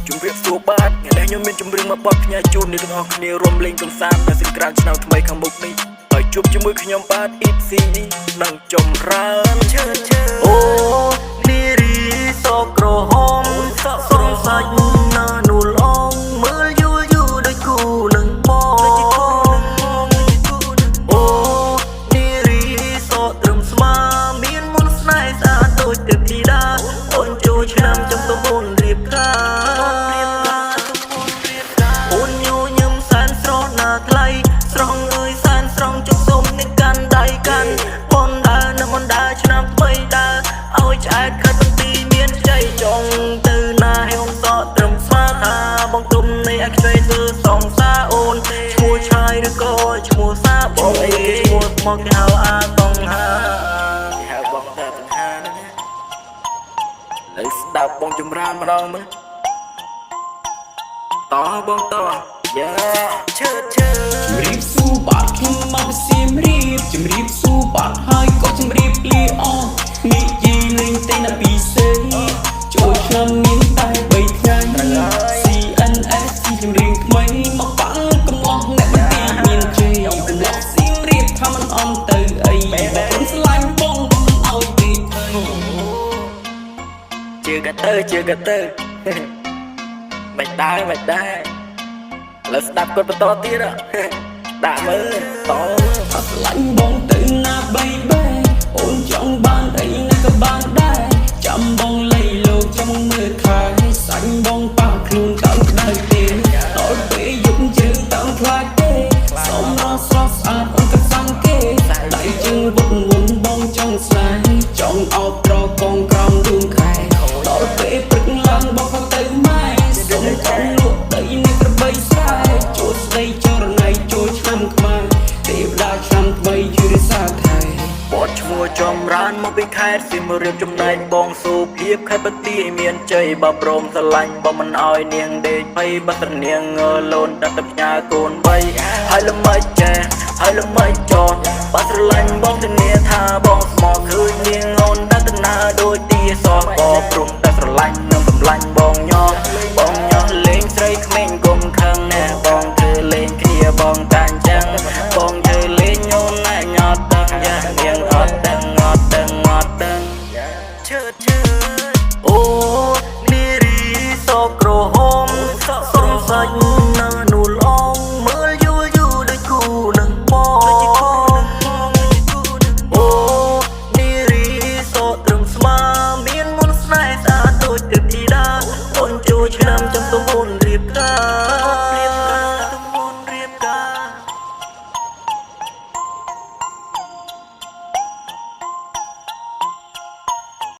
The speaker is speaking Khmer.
ជំរាបសួរបាទថ្ងៃនេះខ្ញុំមានចម្រៀងមកបត់ផ្ញើជូនអ្នកទាំងអស់គ្នារួមលេងកំសាន្តនៅសង្គ្រាមឆ្នាំថ្មីខាងមុខនេះហើយជួបជាមួយខ្ញុំបាទ EPC និងចម្រើនអូនារីសក្រហមសងសាច់ណានូលអងមើលយូរដូចគូនឹងបងអូនារីសត្រឹមស្មាមានមុនស្នេហ៍ស្អាតដូចទេពធីតាអូនចូលឆ្នាំចំទំមុនរៀបការអូនញញឹមសែនស្រស់ណាថ្លៃស្រងអើយសែនស្រងជុំសុំនឹងកាន់ដៃកាន់ប៉ុនដើរនៅមិនដើរឆ្នាំថ្មីដើរឲ្យឆ្អែតខិតបន្ទីមានជ័យចង់ទៅណាហេអូនសក់ត្រឹមស្មាថាបងទុំនៃអខ្វេធ្វើសងសាអូនឈ្មោះឆាយឬក៏ឈ្មោះសាបងអីគេឈ្មោះមកគេហៅអាបងហាគេហៅបងតាបង្ហាណាលើស្ដាប់បងចម្រើនម្ដងមើលតបងតយ៉ាឈើជំរាបសួរបាទខ្ញុំមកសៀមរាបជំរាបសួរបាទហើយក៏ជំរាបលាអស់និយាយលេងតែណាពីសេចូលឆ្នាំមានតែ3ថ្ងៃ CNS ជំរៀងថ្មីមកប៉ាល់កំឡោះអ្នកបន្ទីមានជ័យកំឡោះសៀមរាបថាមិនអន់ទៅអីបើមិនស្លាញ់បងមិនឲ្យពេកជឿក៏ទៅមិនដែរលើស្ដាប់គាត់បន្តទៀតដាក់មើលតអត់ស្លាញ់បងទៅណាបីអូនចង់បានអីណាក៏បានដែរចាំបងលៃលោកចាំមើលខែសាញ់បងប៉ះខ្លួនតាមក្តៅទេដល់ពេលយប់ជ្រៅតាមខ្លាចទេសូមរស់ស្រស់ស្អាតអូនក៏សង្កេដៃជើងវឹកវន់បងចង់ស្នេហ៍ចង់អោបត្រកងក្រំរួមខែដល់ពេលព្រឹកឡើងបងក៏ទៅម៉ែសូមចង់លក់ដីនេះក្របីស្រែចូលស្ដីចរណៃចូលឆ្នាំខ្មែរទេវតាឆ្នាំថ្មីជួយរក្សាថែបត់ឈ្មោះចម្រើនមកពីខេត្តសៀមរាបចំណែកបងសូភាពខេត្តបន្ទាយមានជ័យបើព្រមស្រឡាញ់បងមិនអោយនាងដេកភ័យបើត្រនាងលូនដាក់ទៅផ្ញើកូន3ហើយល្មិចចេះហើយល្មិចចោបើស្រឡាញ់បងធានាថាបងស្មោះឃើញនាងអូនដាក់ទៅណាដូចទីសោះក៏ព្រមតែស្រឡាញ់នឹងបំលាញ់បងញោលេងស្រីក្មេងកុំខឹងណែបងធ្វើលេងគ្នាបងតាំងចឹងបងធ្វើលេងញោមណែញ៉ត់ដឹងយ៉ានាងអត់ដឹងឈើអូនារីសក្រហមសងសាច់ណានូលអងមើលយូរដូចគូនឹងបងអូនារីសត្រឹមស្មាមានមុនស្នេហ៍ស្អាតដូចទេពធីតាអូនចូលឆ្នាំចំទំ